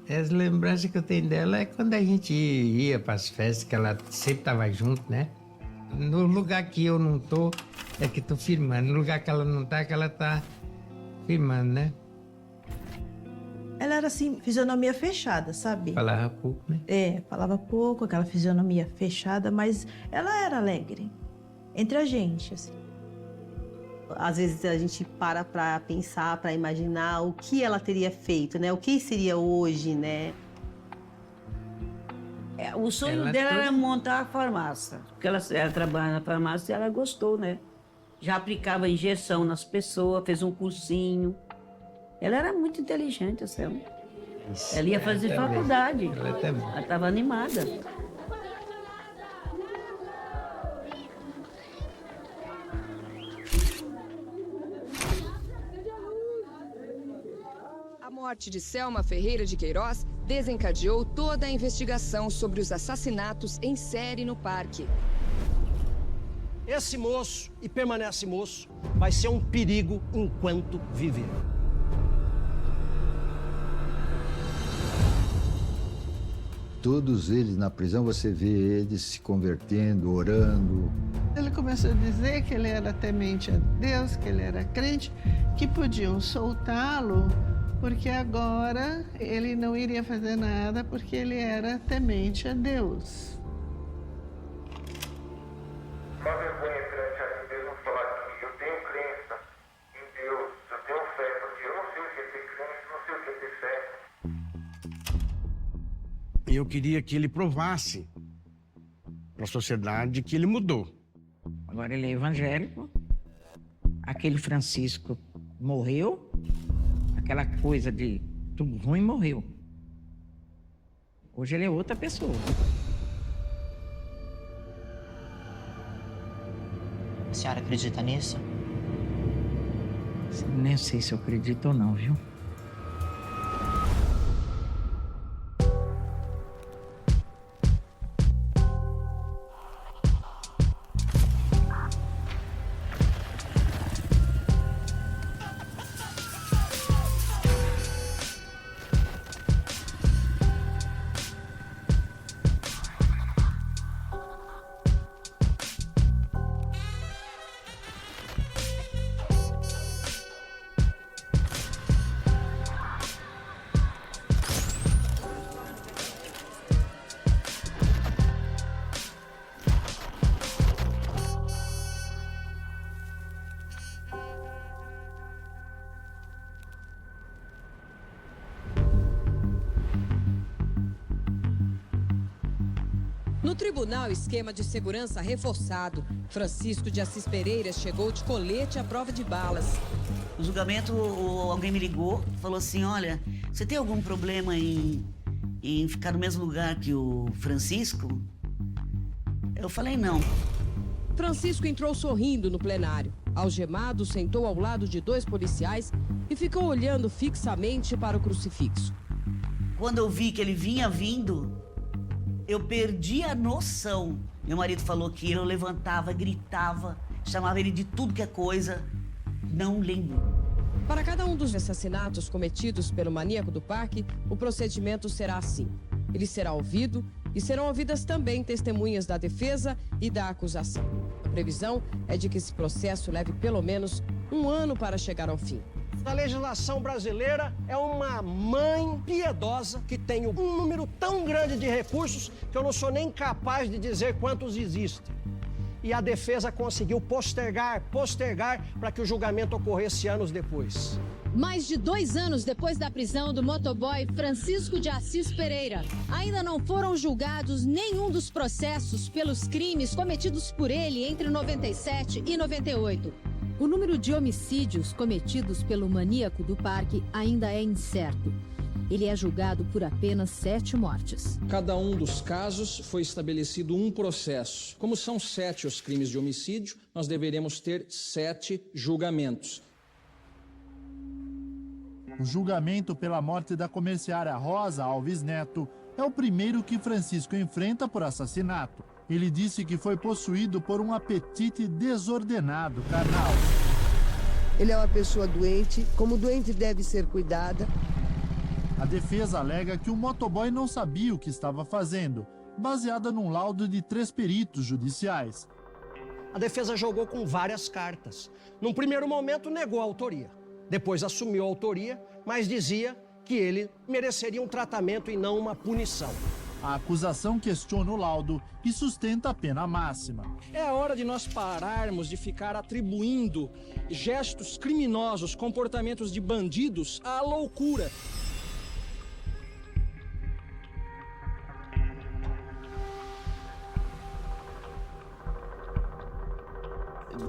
As lembranças que eu tenho dela é quando a gente ia para as festas, que ela sempre tava junto, né? No lugar que eu não tô, é que tô filmando. No lugar que ela não tá, é que ela tá filmando, né? Ela era assim, fisionomia fechada, sabe? Falava pouco, né? Falava pouco, aquela fisionomia fechada, mas ela era alegre. Entre a gente, assim. Às vezes a gente para pra pensar, pra imaginar o que ela teria feito, né? O que seria hoje, né? O sonho Ela dela toda- era montar a farmácia. Porque ela trabalha na farmácia e ela gostou, né? Já aplicava injeção nas pessoas, fez um cursinho. Ela era muito inteligente, assim. Isso, Ela ia fazer também. faculdade. Ela também. Ela estava animada. A morte de Selma Ferreira de Queiroz desencadeou toda a investigação sobre os assassinatos em série no parque. Esse moço, e permanece moço, vai ser um perigo enquanto viver. Todos eles na prisão, você vê eles se convertendo, orando. Ele começou a dizer que ele era temente a Deus, que ele era crente, que podiam soltá-lo, porque agora ele não iria fazer nada, porque ele era temente a Deus. Uma vergonha perante a mim mesmo falar que eu tenho crença em Deus, eu tenho fé, porque eu não sei o que é ter crença, não sei o que é ter fé. Eu queria que ele provasse para a sociedade que ele mudou. Agora ele é evangélico. Aquele Francisco morreu. Aquela coisa de tudo ruim morreu. Hoje ele é outra pessoa. A senhora acredita nisso? Nem sei se eu acredito ou não, viu? No tribunal, esquema de segurança reforçado. Francisco de Assis Pereira chegou de colete à prova de balas. No julgamento, alguém me ligou, falou assim, olha, você tem algum problema em ficar no mesmo lugar que o Francisco? Eu falei, não. Francisco entrou sorrindo no plenário. Algemado, sentou ao lado de 2 policiais e ficou olhando fixamente para o crucifixo. Quando eu vi que ele vinha vindo, eu perdi a noção. Meu marido falou que eu levantava, gritava, chamava ele de tudo que é coisa. Não lembro. Para cada um dos assassinatos cometidos pelo maníaco do parque, o procedimento será assim. Ele será ouvido e serão ouvidas também testemunhas da defesa e da acusação. A previsão é de que esse processo leve pelo menos 1 ano para chegar ao fim. A legislação brasileira é uma mãe piedosa que tem um número tão grande de recursos que eu não sou nem capaz de dizer quantos existem. E a defesa conseguiu postergar para que o julgamento ocorresse anos depois. Mais de 2 anos depois da prisão do motoboy Francisco de Assis Pereira, ainda não foram julgados nenhum dos processos pelos crimes cometidos por ele entre 97 e 98. O número de homicídios cometidos pelo maníaco do parque ainda é incerto. Ele é julgado por apenas 7 mortes. Cada um dos casos foi estabelecido um processo. Como são 7 os crimes de homicídio, nós deveremos ter 7 julgamentos. O julgamento pela morte da comerciária Rosa Alves Neto é o primeiro que Francisco enfrenta por assassinato. Ele disse que foi possuído por um apetite desordenado, carnal. Ele é uma pessoa doente, como doente deve ser cuidada. A defesa alega que o motoboy não sabia o que estava fazendo, baseada num laudo de 3 peritos judiciais. A defesa jogou com várias cartas. Num primeiro momento, negou a autoria. Depois assumiu a autoria, mas dizia que ele mereceria um tratamento e não uma punição. A acusação questiona o laudo e sustenta a pena máxima. É a hora de nós pararmos de ficar atribuindo gestos criminosos, comportamentos de bandidos à loucura.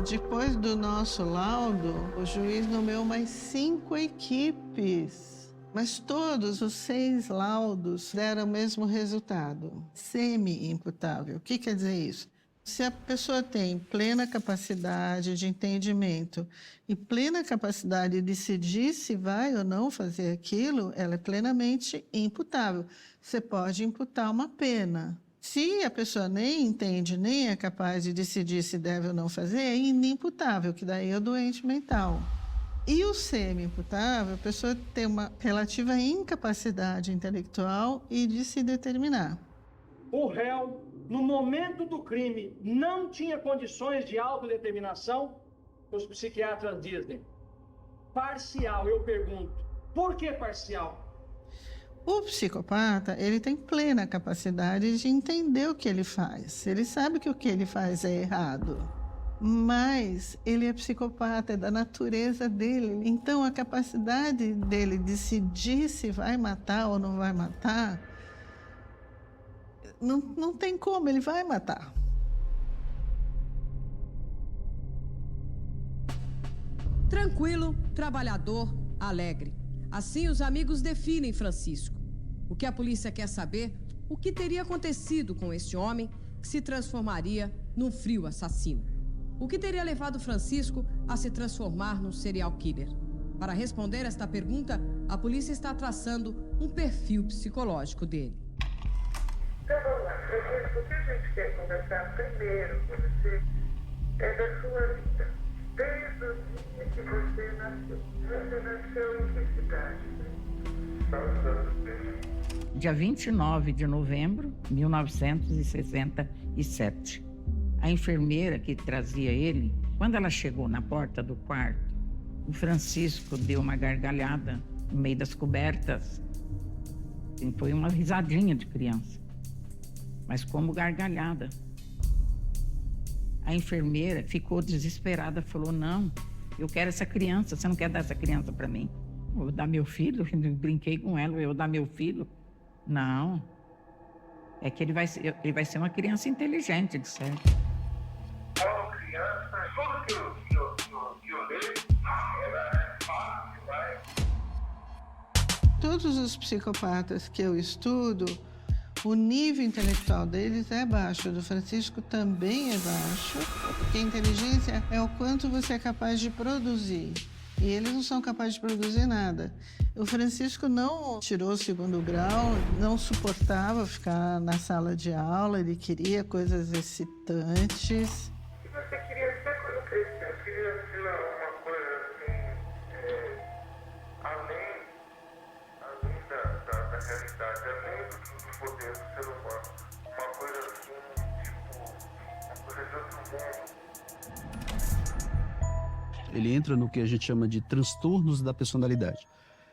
Depois do nosso laudo, o juiz nomeou mais 5 equipes. Mas todos os 6 laudos deram o mesmo resultado, semi-imputável. O que quer dizer isso? Se a pessoa tem plena capacidade de entendimento e plena capacidade de decidir se vai ou não fazer aquilo, ela é plenamente imputável. Você pode imputar uma pena. Se a pessoa nem entende, nem é capaz de decidir se deve ou não fazer, é inimputável, que daí é o doente mental. E o semi-imputável, a pessoa tem uma relativa incapacidade intelectual e de se determinar. O réu, no momento do crime, não tinha condições de autodeterminação, os psiquiatras dizem. Parcial, eu pergunto. Por que parcial? O psicopata, ele tem plena capacidade de entender o que ele faz. Ele sabe que o que ele faz é errado. Mas ele é psicopata, é da natureza dele. Então, a capacidade dele de decidir se vai matar ou não vai matar, não tem como, ele vai matar. Tranquilo, trabalhador, alegre. Assim os amigos definem Francisco. O que a polícia quer saber, o que teria acontecido com este homem que se transformaria num frio assassino. O que teria levado Francisco a se transformar num serial killer? Para responder esta pergunta, a polícia está traçando um perfil psicológico dele. Então vamos lá, Francisco, o que a gente quer conversar primeiro com você é da sua vida. Desde o dia que você nasceu. Você nasceu em que cidade? Dia 29 de novembro de 1967. A enfermeira que trazia ele, quando ela chegou na porta do quarto, o Francisco deu uma gargalhada no meio das cobertas. E foi uma risadinha de criança, mas como gargalhada. A enfermeira ficou desesperada, falou, não, eu quero essa criança, você não quer dar essa criança para mim? Eu vou dar meu filho, eu brinquei com ela, eu vou dar meu filho. Não, é que ele vai ser uma criança inteligente, de certo. Como criança, tudo que eu leio, ela é fácil, vai. Todos os psicopatas que eu estudo, o nível intelectual deles é baixo, o do Francisco também é baixo, porque a inteligência é o quanto você é capaz de produzir. E eles não são capazes de produzir nada. O Francisco não tirou o 2º grau, não suportava ficar na sala de aula, ele queria coisas excitantes. E você queria ser quando crescer? Eu queria ser uma coisa assim, além da realidade, além do poder do ser humano. Uma coisa assim, tipo, uma coisa de outro mundo. Ele entra no que a gente chama de transtornos da personalidade.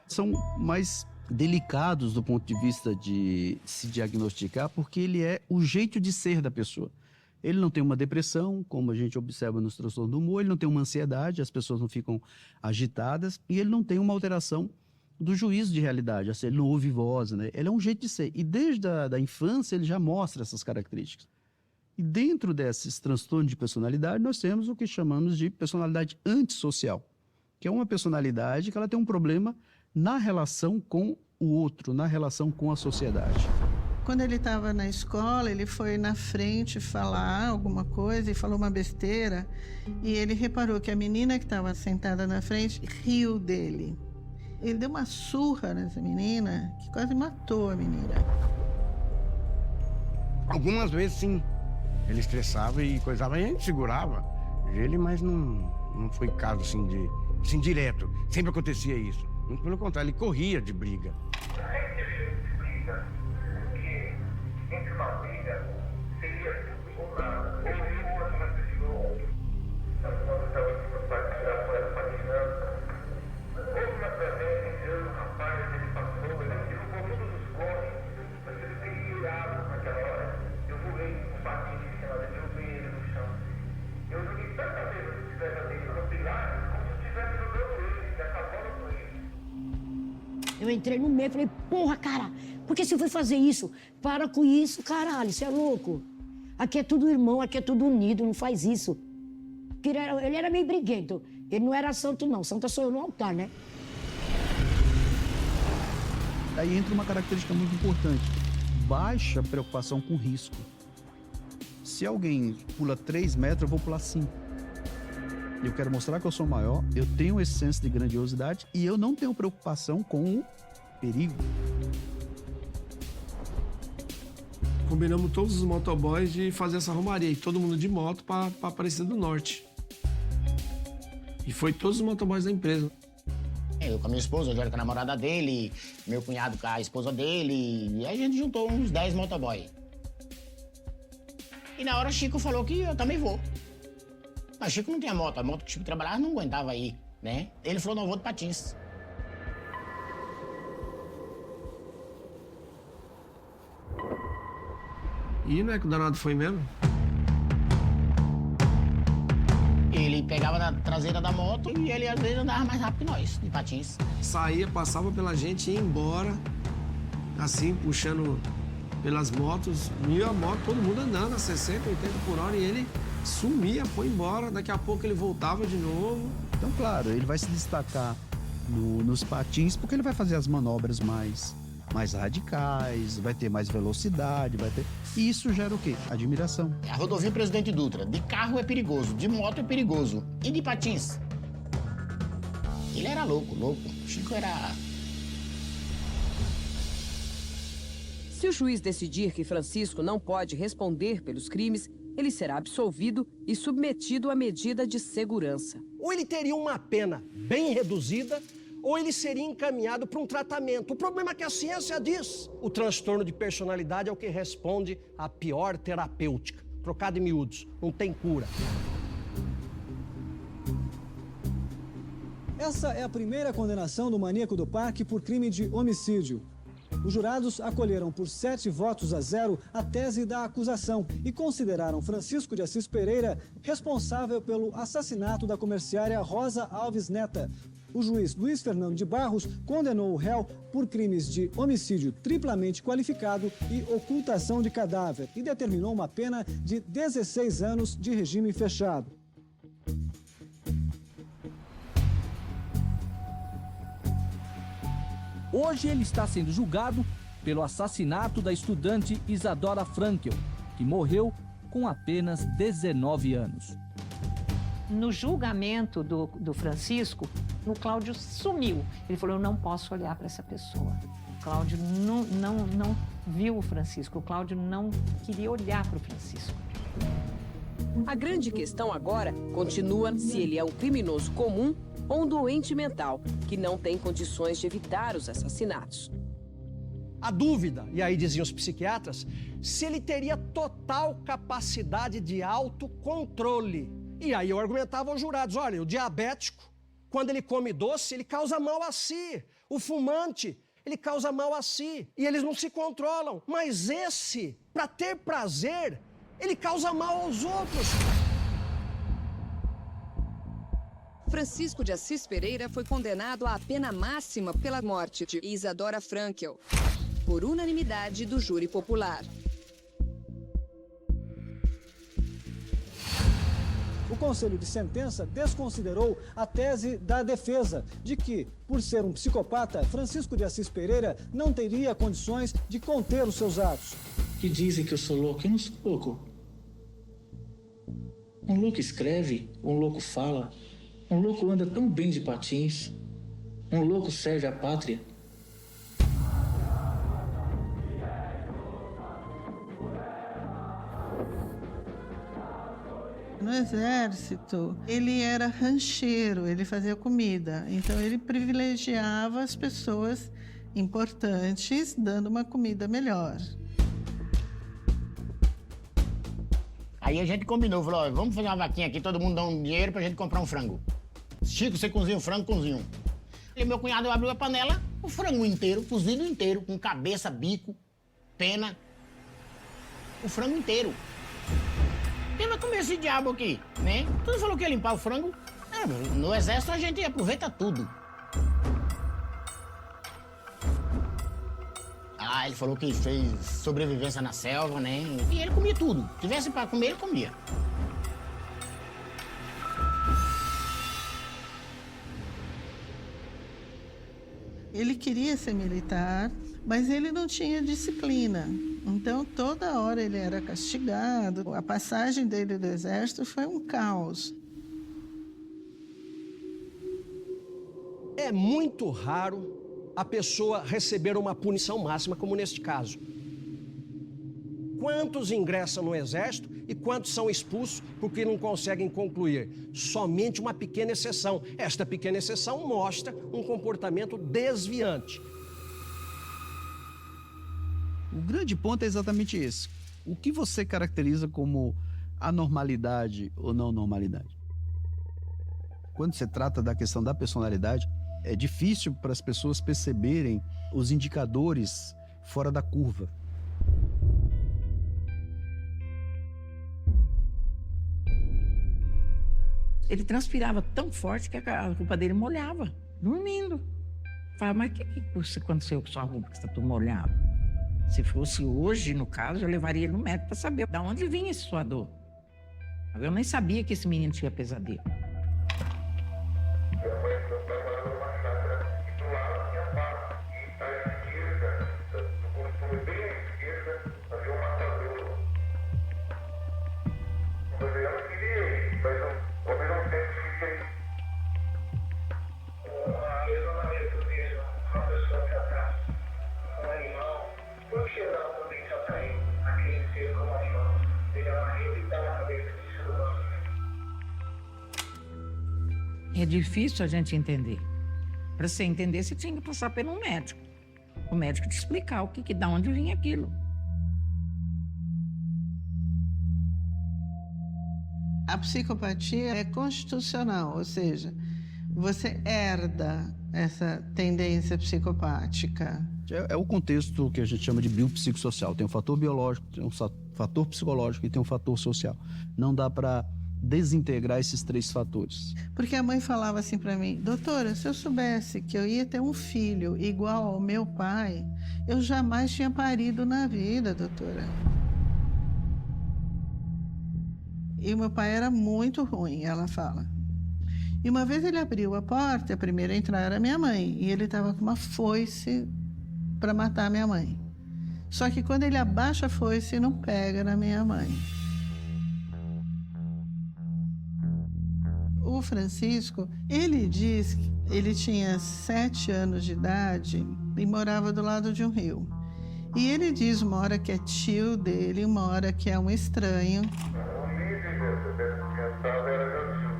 São mais delicados do ponto de vista de se diagnosticar, porque ele é o jeito de ser da pessoa. Ele não tem uma depressão, como a gente observa nos transtornos do humor, ele não tem uma ansiedade, as pessoas não ficam agitadas, e ele não tem uma alteração do juízo de realidade, assim, ele não ouve voz, né? Ele é um jeito de ser. E desde a infância ele já mostra essas características. E dentro desses transtornos de personalidade, nós temos o que chamamos de personalidade antissocial, que é uma personalidade que ela tem um problema na relação com o outro, na relação com a sociedade. Quando ele estava na escola, ele foi na frente falar alguma coisa e falou uma besteira, e ele reparou que a menina que estava sentada na frente riu dele. Ele deu uma surra nessa menina que quase matou a menina. Algumas vezes, sim. Ele estressava e coisava, e a gente segurava ele, mas não foi caso assim direto. Sempre acontecia isso. Pelo contrário, ele corria de briga. Esse filme explica que entre família seria tudo ou nada. Ou eu ou uma pessoa. Então, quando estava aqui no parque de Irapuera patinando, houve uma tragédia, um rapaz, ele passou, ele derrubou todos os cones, mas ele veio irado naquela hora. Eu voei um patins em cima dele, derrubei ele no chão. Eu joguei tanta vez a bicicleta dele no pilar, como se estivesse jogando ele, se acabando com ele. Eu entrei no meio e falei, porra, cara, por que você foi fazer isso? Para com isso, caralho, você é louco. Aqui é tudo irmão, aqui é tudo unido, não faz isso. Ele era meio briguento. Ele não era santo, não. Santa sou eu no altar, né? Aí entra uma característica muito importante. Baixa preocupação com risco. Se alguém pula 3 metros, eu vou pular 5. Eu quero mostrar que eu sou maior, eu tenho esse senso de grandiosidade e eu não tenho preocupação com o perigo. Combinamos todos os motoboys de fazer essa romaria, e todo mundo de moto para Aparecida do Norte. E foi todos os motoboys da empresa. Eu com a minha esposa, o Jorge com a namorada dele, meu cunhado com a esposa dele, e a gente juntou uns 10 motoboys. E na hora o Chico falou que eu também vou. Mas Chico não tinha moto, a moto que o Chico trabalhava não aguentava ir, né? Ele falou, não, eu vou de patins. E não é que o danado foi mesmo? Ele pegava na traseira da moto e ele às vezes andava mais rápido que nós, de patins. Saía, passava pela gente e ia embora, assim, puxando pelas motos. E a moto, todo mundo andando a 60, 80 por hora e ele sumia, foi embora. Daqui a pouco ele voltava de novo. Então, claro, ele vai se destacar nos patins porque ele vai fazer as manobras mais radicais, vai ter mais velocidade, E isso gera o quê? Admiração. A rodovia Presidente Dutra, de carro é perigoso, de moto é perigoso. E de patins? Ele era louco. Chico era... Se o juiz decidir que Francisco não pode responder pelos crimes, ele será absolvido e submetido à medida de segurança. Ou ele teria uma pena bem reduzida, ou ele seria encaminhado para um tratamento. O problema é que a ciência diz. O transtorno de personalidade é o que responde à pior terapêutica. Trocado em miúdos, não tem cura. Essa é a primeira condenação do maníaco do parque por crime de homicídio. Os jurados acolheram por 7-0 a tese da acusação e consideraram Francisco de Assis Pereira responsável pelo assassinato da comerciária Rosa Alves Neta. O juiz Luiz Fernando de Barros condenou o réu por crimes de homicídio triplamente qualificado e ocultação de cadáver e determinou uma pena de 16 anos de regime fechado. Hoje ele está sendo julgado pelo assassinato da estudante Isadora Frankel, que morreu com apenas 19 anos. No julgamento do Francisco, o Cláudio sumiu. Ele falou, eu não posso olhar para essa pessoa. O Cláudio não viu o Francisco, o Cláudio não queria olhar para o Francisco. A grande questão agora continua se ele é um criminoso comum ou um doente mental, que não tem condições de evitar os assassinatos. A dúvida, e aí diziam os psiquiatras, se ele teria total capacidade de autocontrole. E aí eu argumentava aos jurados, olha, o diabético, quando ele come doce, ele causa mal a si. O fumante, ele causa mal a si. E eles não se controlam. Mas esse, para ter prazer, ele causa mal aos outros. Francisco de Assis Pereira foi condenado à pena máxima pela morte de Isadora Frankel, por unanimidade do júri popular. O Conselho de Sentença desconsiderou a tese da defesa de que, por ser um psicopata, Francisco de Assis Pereira não teria condições de conter os seus atos. Que dizem que eu sou louco, eu não sou louco. Um louco escreve, um louco fala, um louco anda tão bem de patins, um louco serve à pátria. No exército, ele era rancheiro, ele fazia comida. Então, ele privilegiava as pessoas importantes, dando uma comida melhor. Aí a gente combinou, falou, ó, vamos fazer uma vaquinha aqui, todo mundo dá um dinheiro pra gente comprar um frango. Chico, você cozinha o frango, cozinho. E meu cunhado abriu a panela, o frango inteiro, cozido inteiro, com cabeça, bico, pena. O frango inteiro. Quem vai comer esse diabo aqui, né? Tu falou que ia limpar o frango? No exército a gente aproveita tudo. Ah, ele falou que fez sobrevivência na selva, né? E ele comia tudo. Se tivesse pra comer, ele comia. Ele queria ser militar, mas ele não tinha disciplina. Então, toda hora ele era castigado. A passagem dele do exército foi um caos. É muito raro a pessoa receber uma punição máxima, como neste caso. Quantos ingressam no exército e quantos são expulsos porque não conseguem concluir? Somente uma pequena exceção. Esta pequena exceção mostra um comportamento desviante. O grande ponto é exatamente esse. O que você caracteriza como anormalidade ou não normalidade? Quando se trata da questão da personalidade, é difícil para as pessoas perceberem os indicadores fora da curva. Ele transpirava tão forte que a roupa dele molhava, dormindo. Falava, mas o que aconteceu com sua roupa que está tudo molhada? Se fosse hoje, no caso, eu levaria ele no médico para saber de onde vinha esse suador. Eu nem sabia que esse menino tinha pesadelo. É difícil a gente entender. Para você entender, você tinha que passar por um médico. O médico te explicar de onde vinha aquilo. A psicopatia é constitucional, ou seja, você herda essa tendência psicopática. É o contexto que a gente chama de biopsicossocial. Tem um fator biológico, tem um fator psicológico e tem um fator social. Não dá para desintegrar esses três fatores. Porque a mãe falava assim para mim, doutora, se eu soubesse que eu ia ter um filho igual ao meu pai, eu jamais tinha parido na vida, doutora. E o meu pai era muito ruim, ela fala. E uma vez ele abriu a porta, a primeira a entrar era minha mãe, e ele estava com uma foice para matar minha mãe. Só que quando ele abaixa a foice, não pega na minha mãe. O Francisco, ele diz que ele tinha 7 anos de idade e morava do lado de um rio. E ele diz uma hora que é tio dele, uma hora que é um estranho.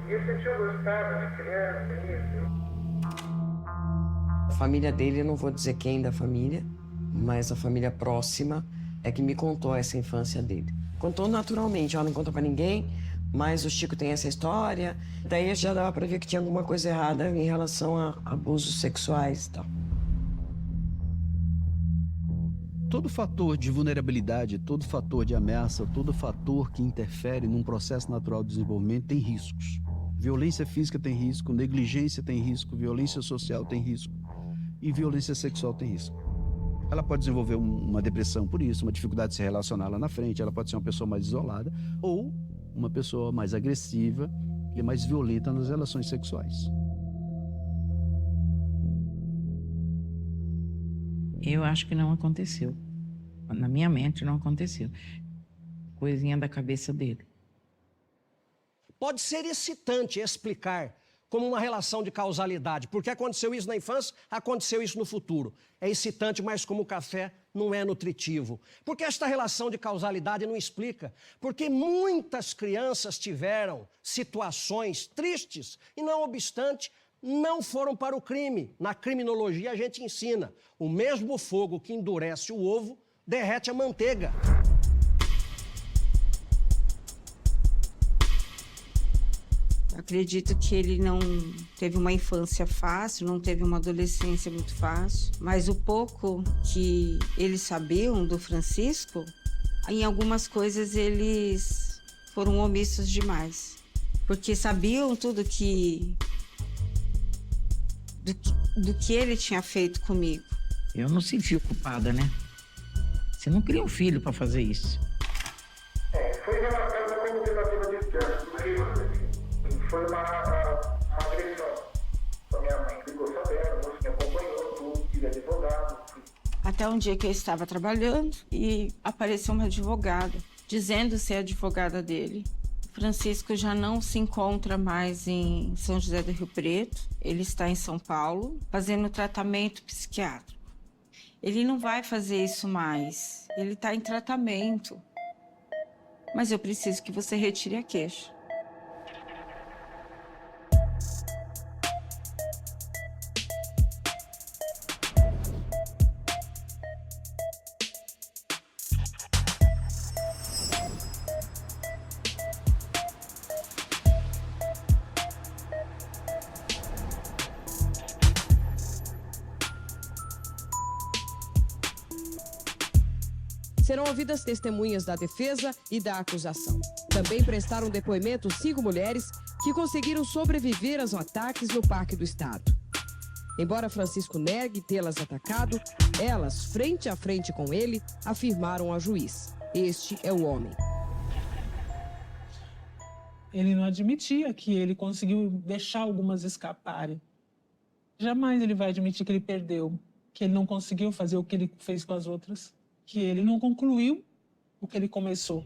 E esse tio gostava de criança, A família dele, eu não vou dizer quem da família, mas a família próxima é que me contou essa infância dele. Contou naturalmente, ela não conta pra ninguém, mas o Chico tem essa história. Daí já dava pra ver que tinha alguma coisa errada em relação a abusos sexuais e tal. Todo fator de vulnerabilidade, todo fator de ameaça, todo fator que interfere num processo natural de desenvolvimento tem riscos. Violência física tem risco, negligência tem risco, violência social tem risco e violência sexual tem risco. Ela pode desenvolver uma depressão por isso, uma dificuldade de se relacionar lá na frente, ela pode ser uma pessoa mais isolada ou uma pessoa mais agressiva e mais violenta nas relações sexuais. Eu acho que não aconteceu. Na minha mente não aconteceu. Coisinha da cabeça dele. Pode ser excitante explicar como uma relação de causalidade, porque aconteceu isso na infância, aconteceu isso no futuro. É excitante, mas como o café não é nutritivo. Porque esta relação de causalidade não explica. Porque muitas crianças tiveram situações tristes e, não obstante, não foram para o crime. Na criminologia a gente ensina, o mesmo fogo que endurece o ovo derrete a manteiga. Acredito que ele não teve uma infância fácil, não teve uma adolescência muito fácil, mas o pouco que eles sabiam do Francisco, em algumas coisas eles foram omissos demais, porque sabiam tudo do que ele tinha feito comigo. Eu não senti culpada, né? Você não cria um filho para fazer isso. Foi relatado como tentativa de estupro. Foi uma agressão. A minha mãe ficou sabendo, o moço me acompanhou, tudo, tive advogado. Até um dia que eu estava trabalhando e apareceu uma advogada, dizendo ser advogada dele. Francisco já não se encontra mais em São José do Rio Preto, ele está em São Paulo, fazendo tratamento psiquiátrico. Ele não vai fazer isso mais, ele está em tratamento. Mas eu preciso que você retire a queixa. Serão ouvidas testemunhas da defesa e da acusação. Também prestaram depoimento 5 mulheres que conseguiram sobreviver aos ataques no Parque do Estado. Embora Francisco negue tê-las atacado, elas, frente a frente com ele, afirmaram ao juiz: este é o homem. Ele não admitia que ele conseguiu deixar algumas escaparem. Jamais ele vai admitir que ele perdeu, que ele não conseguiu fazer o que ele fez com as outras, que ele não concluiu o que ele começou.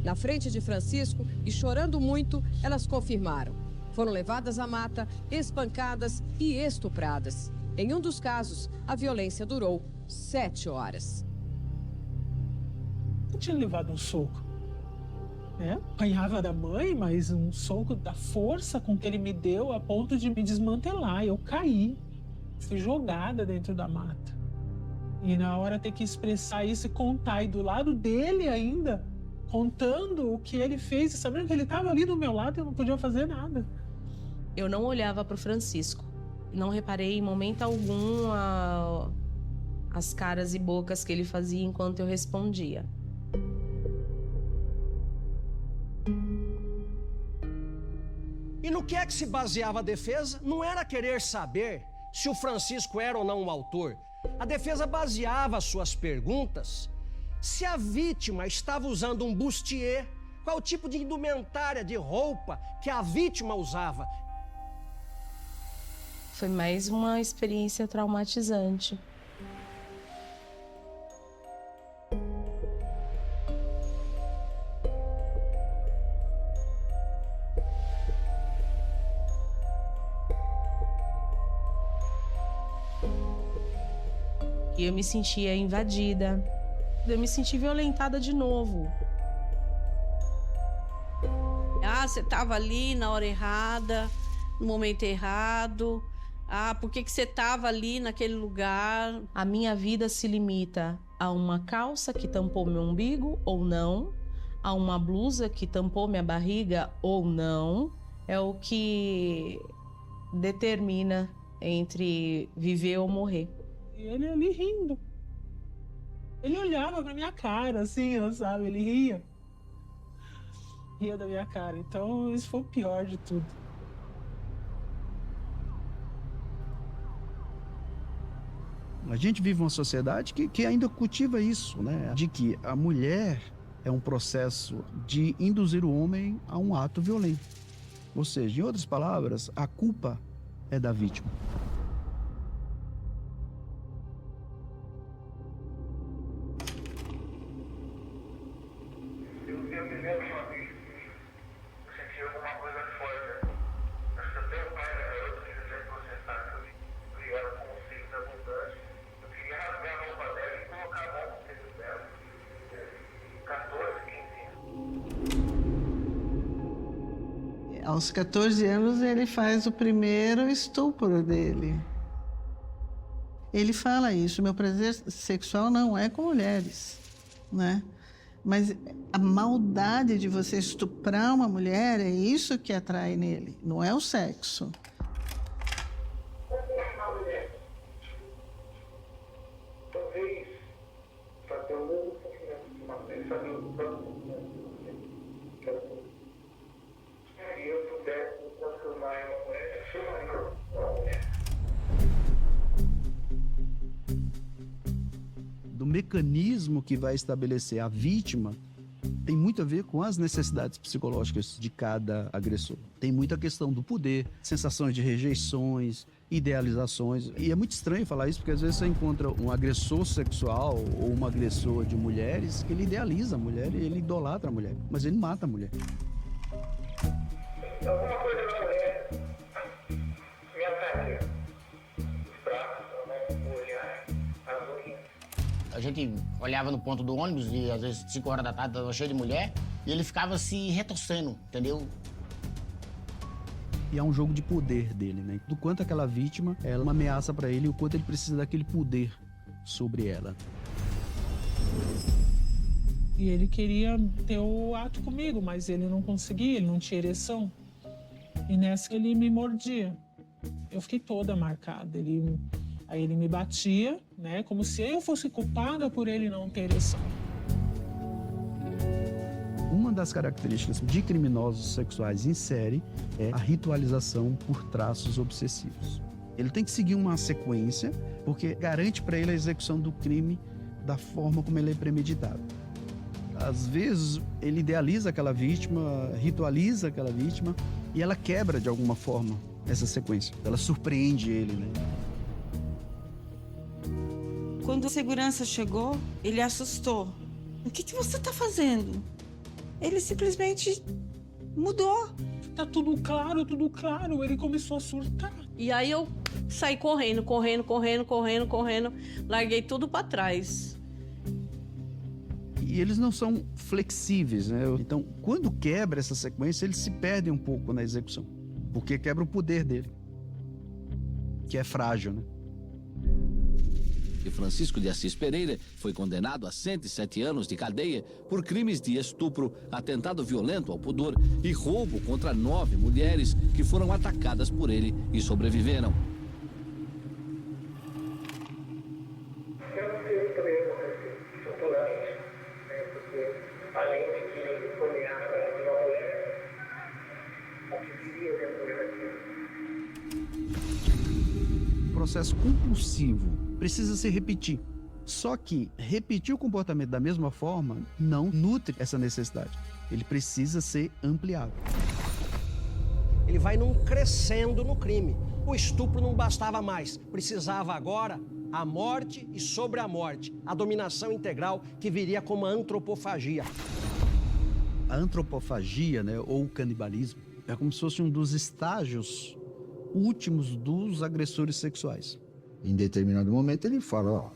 Na frente de Francisco, e chorando muito, elas confirmaram. Foram levadas à mata, espancadas e estupradas. Em um dos casos, a violência durou 7 horas. Eu tinha levado um soco. Apanhava da mãe, mas um soco da força com que ele me deu a ponto de me desmantelar. Eu caí, fui jogada dentro da mata. E na hora ter que expressar isso e contar, e do lado dele ainda, contando o que ele fez, sabendo que ele estava ali do meu lado e eu não podia fazer nada. Eu não olhava para o Francisco. Não reparei em momento algum as caras e bocas que ele fazia enquanto eu respondia. E no que é que se baseava a defesa? Não era querer saber se o Francisco era ou não o autor. A defesa baseava suas perguntas se a vítima estava usando um bustier, qual tipo de indumentária, de roupa que a vítima usava. Foi mais uma experiência traumatizante. E eu me sentia invadida. Eu me senti violentada de novo. Você estava ali na hora errada, no momento errado. Por que você estava ali naquele lugar? A minha vida se limita a uma calça que tampou meu umbigo ou não, a uma blusa que tampou minha barriga ou não. É o que determina entre viver ou morrer. E ele ali rindo. Ele olhava pra minha cara, assim, sabe? Ele ria. Ria da minha cara. Então, isso foi o pior de tudo. A gente vive uma sociedade que ainda cultiva isso, né? De que a mulher é um processo de induzir o homem a um ato violento. Ou seja, em outras palavras, a culpa é da vítima. Aos 14 anos, ele faz o primeiro estupro dele. Ele fala isso, meu prazer sexual não é com mulheres, né? Mas a maldade de você estuprar uma mulher é isso que atrai nele, não é o sexo. Talvez fazer o mesmo sentimento de uma pessoa se eu pudesse me transformar em uma mulher, eu chamaria uma mulher. Do mecanismo que vai estabelecer a vítima tem muito a ver com as necessidades psicológicas de cada agressor. Tem muita questão do poder, sensações de rejeições, idealizações. E é muito estranho falar isso, porque às vezes você encontra um agressor sexual ou um agressor de mulheres que ele idealiza a mulher e ele idolatra a mulher, mas ele mata a mulher. Alguma coisa da mulher me ataca. Os braços, o olhar, as unhas. A gente olhava no ponto do ônibus e às vezes 5 horas da tarde estava cheio de mulher e ele ficava se retorcendo, entendeu? E é um jogo de poder dele, né? Do quanto aquela vítima é uma ameaça para ele e o quanto ele precisa daquele poder sobre ela. E ele queria ter o ato comigo, mas ele não conseguia, ele não tinha ereção. E nessa ele me mordia. Eu fiquei toda marcada. Aí ele me batia, né? Como se eu fosse culpada por ele não ter ereção. Uma das características de criminosos sexuais em série é a ritualização por traços obsessivos. Ele tem que seguir uma sequência, porque garante para ele a execução do crime da forma como ele é premeditado. Às vezes, ele idealiza aquela vítima, ritualiza aquela vítima, e ela quebra, de alguma forma, essa sequência. Ela surpreende ele, né? Quando a segurança chegou, ele assustou. O que você está fazendo? Ele simplesmente mudou. Tá tudo claro. Ele começou a surtar. E aí eu saí correndo. Larguei tudo para trás. E eles não são flexíveis, né? Então, quando quebra essa sequência, eles se perdem um pouco na execução. Porque quebra o poder dele, que é frágil, né? E Francisco de Assis Pereira foi condenado a 107 anos de cadeia por crimes de estupro, atentado violento ao pudor e roubo contra 9 mulheres que foram atacadas por ele e sobreviveram. Eu não sei também futuramente, né? Porque além de que ele foi de uma mulher, o que viria dentro daquilo. Processo compulsivo precisa se repetir. Só que repetir o comportamento da mesma forma não nutre essa necessidade. Ele precisa ser ampliado. Ele vai num crescendo no crime. O estupro não bastava mais. Precisava agora a morte e sobre a morte. A dominação integral que viria como a antropofagia. A antropofagia, né, ou o canibalismo, é como se fosse um dos estágios últimos dos agressores sexuais. Em determinado momento ele fala, ó,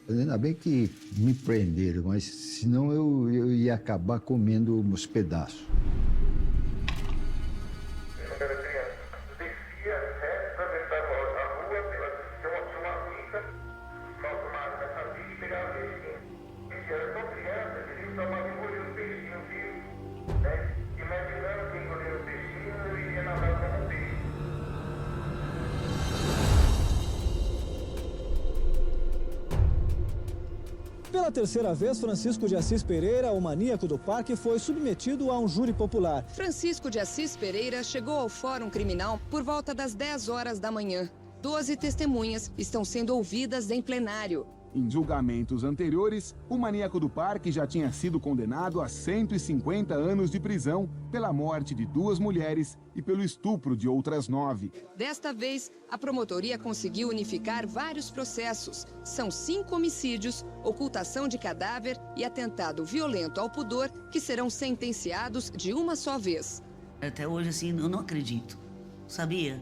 ainda bem que me prenderam, mas senão eu ia acabar comendo uns pedaços. Quando era criança, descia reto, atravessava a rua, tinha uma pista, calçada nessa pista e pegava peixinho. E era tão criança que ele tomava engolir os peixinhos vivos, né? Imaginando que engolir o peixinho, eu iria nadar como um peixe. Pela terceira vez, Francisco de Assis Pereira, o maníaco do parque, foi submetido a um júri popular. Francisco de Assis Pereira chegou ao Fórum Criminal por volta das 10 horas da manhã. 12 testemunhas estão sendo ouvidas em plenário. Em julgamentos anteriores, o maníaco do parque já tinha sido condenado a 150 anos de prisão pela morte de 2 mulheres e pelo estupro de outras 9. Desta vez, a promotoria conseguiu unificar vários processos. São 5 homicídios, ocultação de cadáver e atentado violento ao pudor que serão sentenciados de uma só vez. Até hoje, assim, eu não acredito, sabia?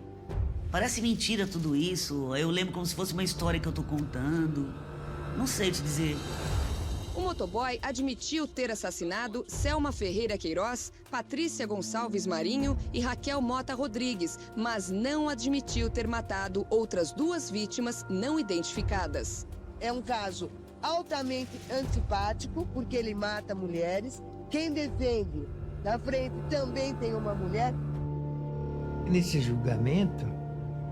Parece mentira tudo isso. Eu lembro como se fosse uma história que eu tô contando. Não sei te dizer. O motoboy admitiu ter assassinado Selma Ferreira Queiroz, Patrícia Gonçalves Marinho e Raquel Mota Rodrigues, mas não admitiu ter matado outras 2 vítimas não identificadas. É um caso altamente antipático, porque ele mata mulheres. Quem defende na frente também tem uma mulher. Nesse julgamento,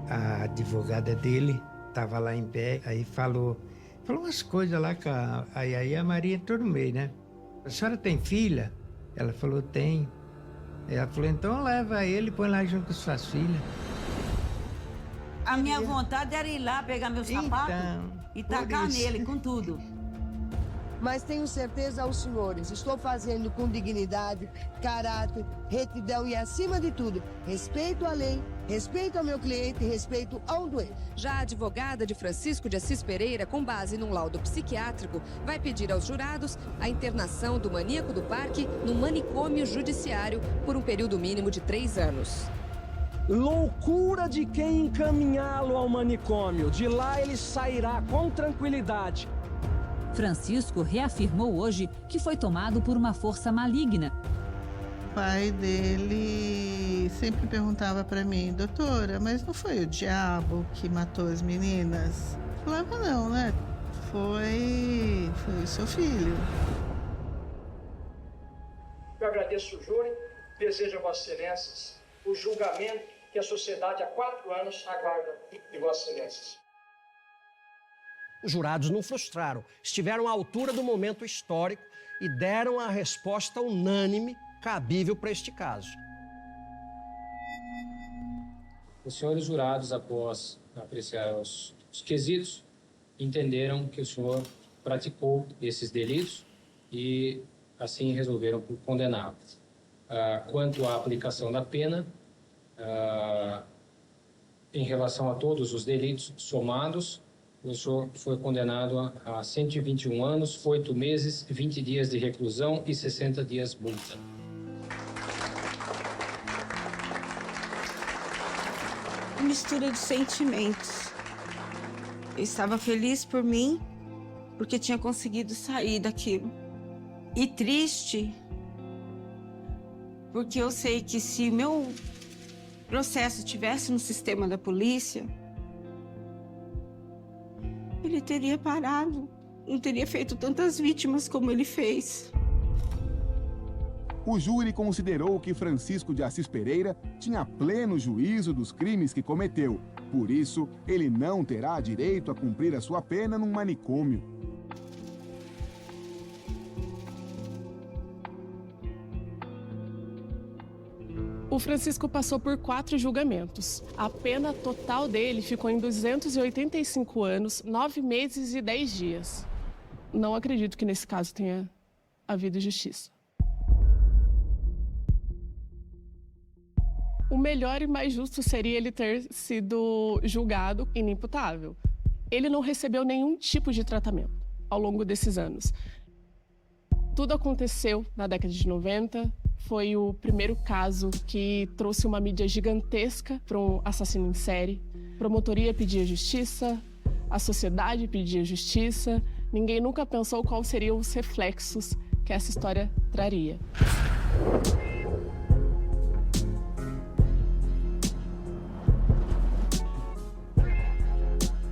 a advogada dele estava lá em pé, aí falou umas coisas lá, aí a Maria entrou no meio, né? A senhora tem filha? Ela falou, tem. Ela falou, então leva ele e põe lá junto com suas filhas. A minha vontade era ir lá, pegar meu sapato e tacar nele, com tudo. Mas tenho certeza aos senhores, estou fazendo com dignidade, caráter, retidão e, acima de tudo, respeito à lei, respeito ao meu cliente e respeito ao doente. Já a advogada de Francisco de Assis Pereira, com base num laudo psiquiátrico, vai pedir aos jurados a internação do maníaco do parque no manicômio judiciário por um período mínimo de 3 anos. Loucura de quem encaminhá-lo ao manicômio. De lá ele sairá com tranquilidade. Francisco reafirmou hoje que foi tomado por uma força maligna. O pai dele sempre perguntava para mim, doutora, mas não foi o diabo que matou as meninas? Eu falava, não, né? Foi o seu filho. Eu agradeço o júri, desejo a Vossas Excelências o julgamento que a sociedade há 4 anos aguarda de Vossas Excelências. Os jurados não frustraram, estiveram à altura do momento histórico e deram a resposta unânime cabível para este caso. Os senhores jurados, após apreciar os quesitos, entenderam que o senhor praticou esses delitos e assim resolveram por condená-lo. Quanto à aplicação da pena, em relação a todos os delitos somados, o senhor foi condenado a 121 anos, 8 meses, 20 dias de reclusão e 60 dias multa. Mistura de sentimentos. Eu estava feliz por mim, porque tinha conseguido sair daquilo. E triste, porque eu sei que se meu processo estivesse no sistema da polícia, ele teria parado, não teria feito tantas vítimas como ele fez. O júri considerou que Francisco de Assis Pereira tinha pleno juízo dos crimes que cometeu. Por isso, ele não terá direito a cumprir a sua pena num manicômio. O Francisco passou por 4 julgamentos. A pena total dele ficou em 285 anos, 9 meses e 10 dias. Não acredito que nesse caso tenha havido justiça. O melhor e mais justo seria ele ter sido julgado inimputável. Ele não recebeu nenhum tipo de tratamento ao longo desses anos. Tudo aconteceu na década de 90. Foi o primeiro caso que trouxe uma mídia gigantesca para um assassino em série. A promotoria pedia justiça, a sociedade pedia justiça. Ninguém nunca pensou quais seriam os reflexos que essa história traria.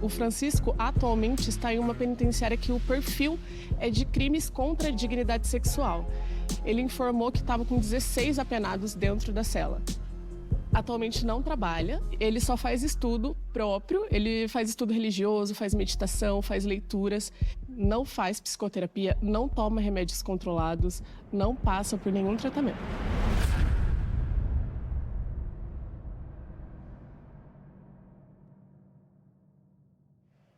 O Francisco atualmente está em uma penitenciária que o perfil é de crimes contra a dignidade sexual. Ele informou que estava com 16 apenados dentro da cela. Atualmente não trabalha, ele só faz estudo próprio, ele faz estudo religioso, faz meditação, faz leituras, não faz psicoterapia, não toma remédios controlados, não passa por nenhum tratamento.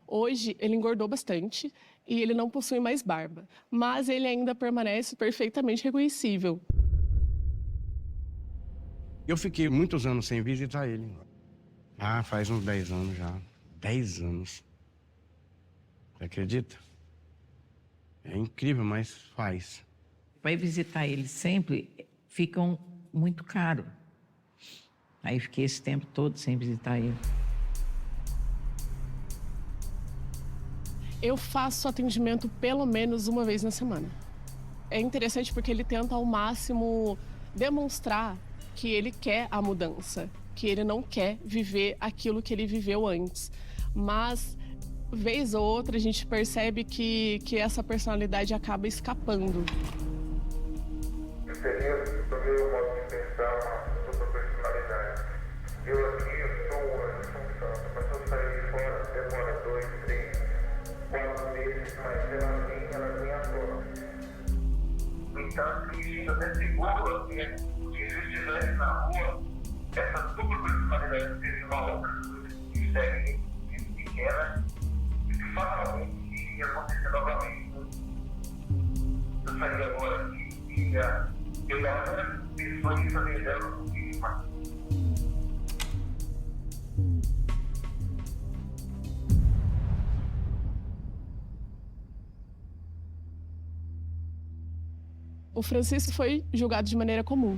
Hoje, ele engordou bastante e ele não possui mais barba, mas ele ainda permanece perfeitamente reconhecível. Eu fiquei muitos anos sem visitar ele. Faz uns 10 anos já. 10 anos. Você acredita? É incrível, mas faz. Para ir visitar ele sempre, ficam muito caro. Aí fiquei esse tempo todo sem visitar ele. Eu faço atendimento pelo menos uma vez na semana. É interessante porque ele tenta ao máximo demonstrar que ele quer a mudança, que ele não quer viver aquilo que ele viveu antes. Mas, vez ou outra, a gente percebe que essa personalidade acaba escapando. Eu tomei o modo de pensar uma dupla personalidade. Eu aqui, eu sou um anjo, sou um santo, mas eu sair de fora, demora 2, 3, 4 meses, mas ela vem à tona. Então, isso até seguro, que se estivesse na rua, essa dupla personalidade seria uma outra que segue pequena e que fatalmente iria acontecer novamente. Eu saí agora aqui e eu já pensou em fazer dela um pouquinho mais. O Francisco foi julgado de maneira comum.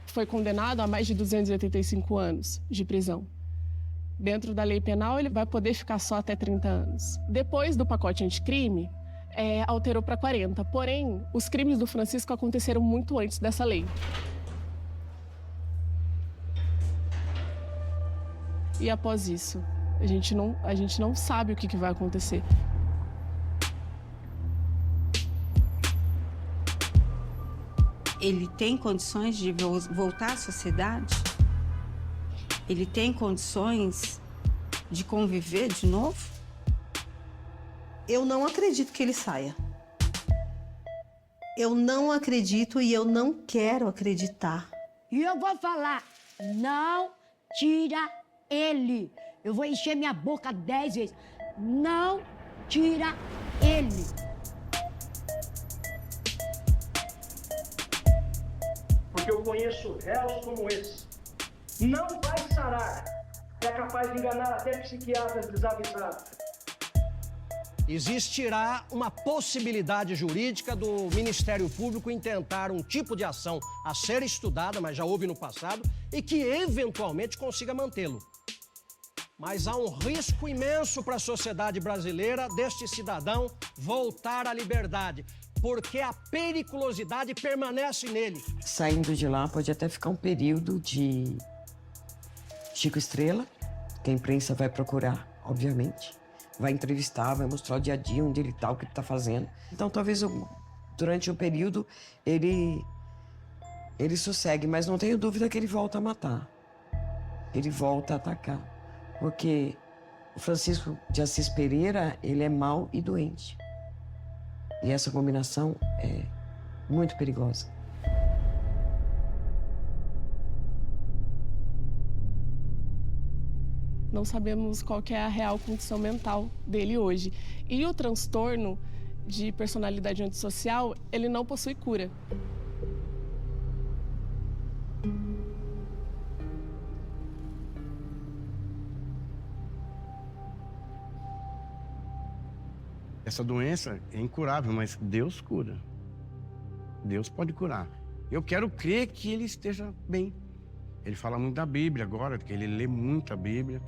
Foi condenado a mais de 285 anos de prisão. Dentro da lei penal, ele vai poder ficar só até 30 anos. Depois do pacote anticrime, alterou para 40. Porém, os crimes do Francisco aconteceram muito antes dessa lei. E após isso, a gente não sabe o que vai acontecer. Ele tem condições de voltar à sociedade? Ele tem condições de conviver de novo? Eu não acredito que ele saia. Eu não acredito e eu não quero acreditar. E eu vou falar, não tira ele. Eu vou encher minha boca 10 vezes. Não tira ele. Porque eu conheço réus como esse. Não vai sarar. É capaz de enganar até psiquiatras desavisados. Existirá uma possibilidade jurídica do Ministério Público intentar um tipo de ação a ser estudada, mas já houve no passado, e que eventualmente consiga mantê-lo. Mas há um risco imenso para a sociedade brasileira deste cidadão voltar à liberdade, porque a periculosidade permanece nele. Saindo de lá, pode até ficar um período de Chico Estrela, que a imprensa vai procurar, obviamente. Vai entrevistar, vai mostrar o dia a dia, onde ele está, o que ele está fazendo. Então, talvez durante um período ele sossegue, mas não tenho dúvida que ele volta a matar. Ele volta a atacar. Porque o Francisco de Assis Pereira, ele é mau e doente. E essa combinação é muito perigosa. Não sabemos qual que é a real condição mental dele hoje. E o transtorno de personalidade antissocial, ele não possui cura. Essa doença é incurável, mas Deus cura. Deus pode curar. Eu quero crer que ele esteja bem. Ele fala muito da Bíblia agora, que ele lê muito a Bíblia.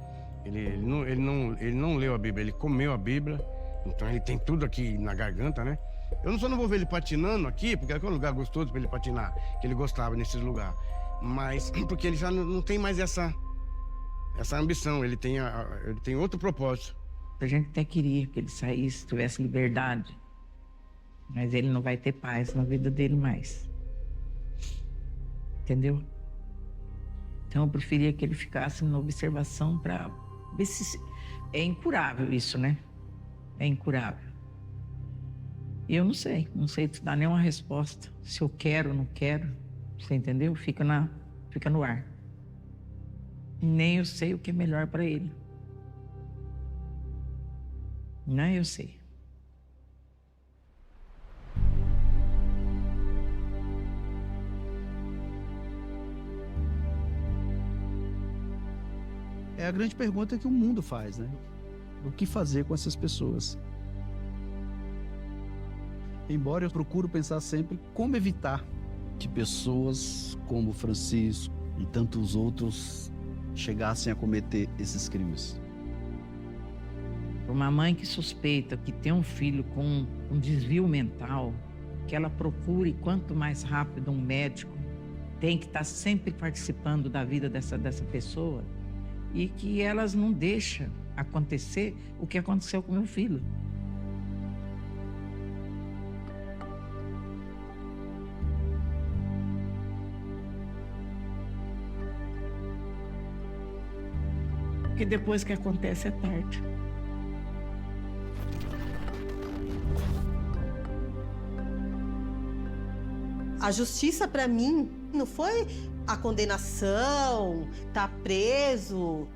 Ele não leu a Bíblia, ele comeu a Bíblia. Então ele tem tudo aqui na garganta, né? Eu só não vou ver ele patinando aqui, porque é um lugar gostoso para ele patinar, que ele gostava nesses lugares. Mas porque ele já não tem mais essa ambição, ele tem outro propósito. A gente até queria que ele saísse, tivesse liberdade. Mas ele não vai ter paz na vida dele mais. Entendeu? Então eu preferia que ele ficasse na observação para ver se... É incurável isso, né? É incurável. E eu não sei te dar nenhuma resposta. Se eu quero ou não quero, você entendeu? Fica no ar. Nem eu sei o que é melhor para ele. Nem eu sei. É a grande pergunta que o mundo faz, né? O que fazer com essas pessoas? Embora eu procuro pensar sempre como evitar que pessoas como Francisco e tantos outros chegassem a cometer esses crimes. Uma mãe que suspeita que tem um filho com um desvio mental, que ela procure quanto mais rápido um médico, tem que estar sempre participando da vida dessa pessoa e que elas não deixam acontecer o que aconteceu com meu filho. Porque depois que acontece é tarde. A justiça para mim não foi a condenação, tá preso.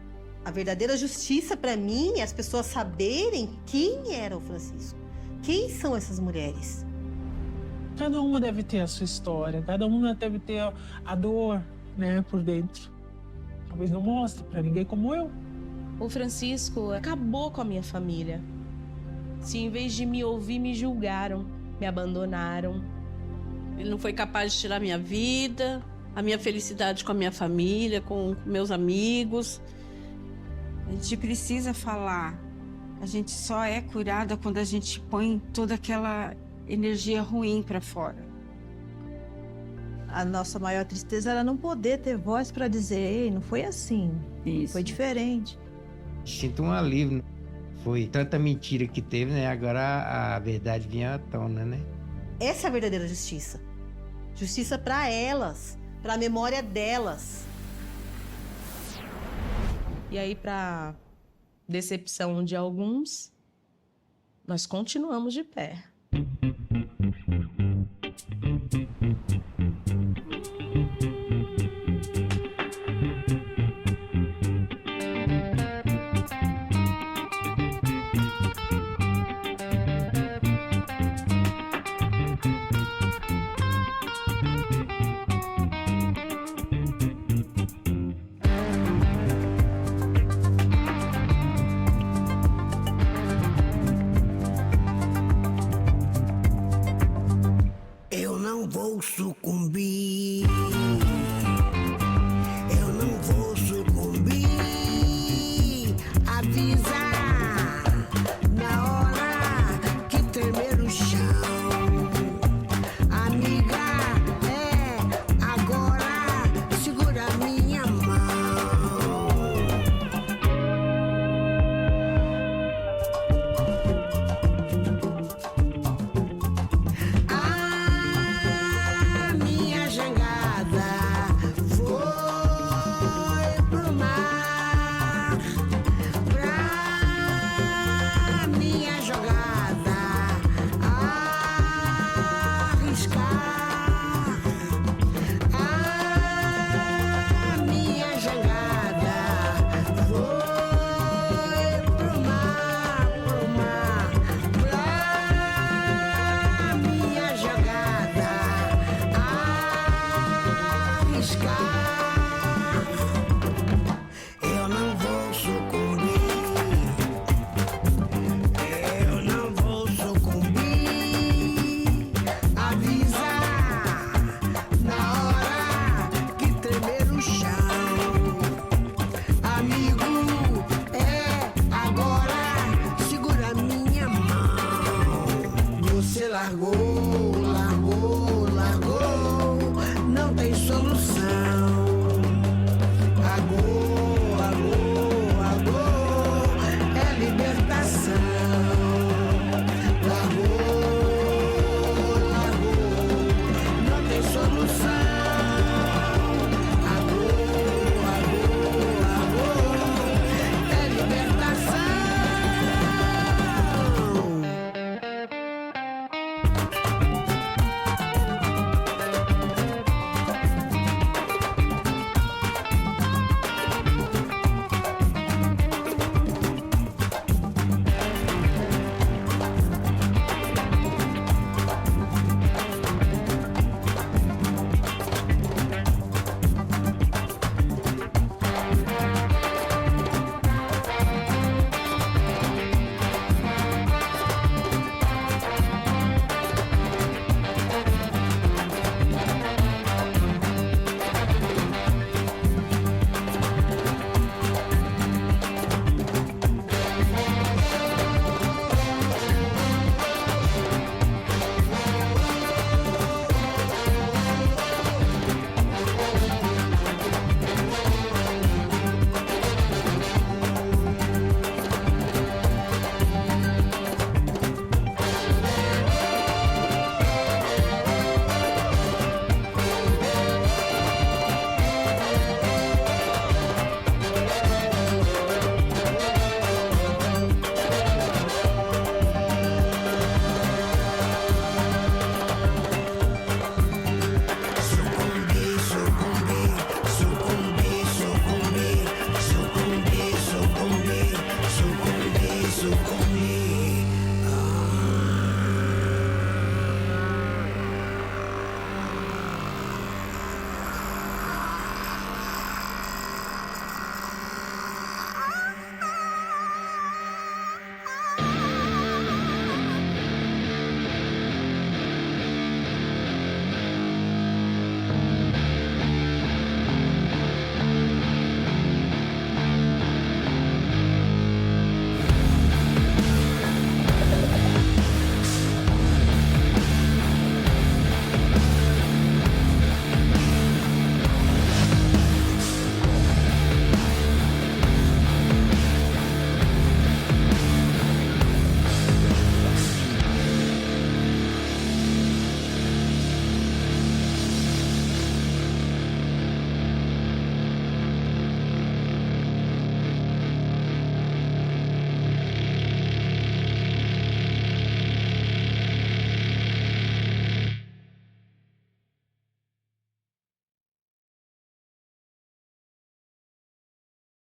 A verdadeira justiça para mim é as pessoas saberem quem era o Francisco. Quem são essas mulheres? Cada uma deve ter a sua história, cada uma deve ter a dor, né, por dentro. Talvez não mostre para ninguém como eu. O Francisco acabou com a minha família. Se em vez de me ouvir, me julgaram, me abandonaram. Ele não foi capaz de tirar minha vida, a minha felicidade com a minha família, com meus amigos. A gente precisa falar. A gente só é curada quando a gente põe toda aquela energia ruim para fora. A nossa maior tristeza era não poder ter voz para dizer, ei, não foi assim, foi diferente. Sinto um alívio. Foi tanta mentira que teve, né? Agora a verdade vinha à tona, né? Essa é a verdadeira justiça. Justiça para elas, para a memória delas. E aí, para decepção de alguns, nós continuamos de pé. Eu não vou sucumbir. Eu não vou sucumbir. Avisa na hora que tremer o chão. Amiga, agora segura minha mão. Minha jangada foi pro mar, pra minha jogada arriscar. Minha jangada foi pro mar, pra minha jogada arriscar. Eu não vou sucumbir. Eu não vou sucumbir. Avisa na hora que tremer o chão. Amigo, agora segura minha mão. Você largou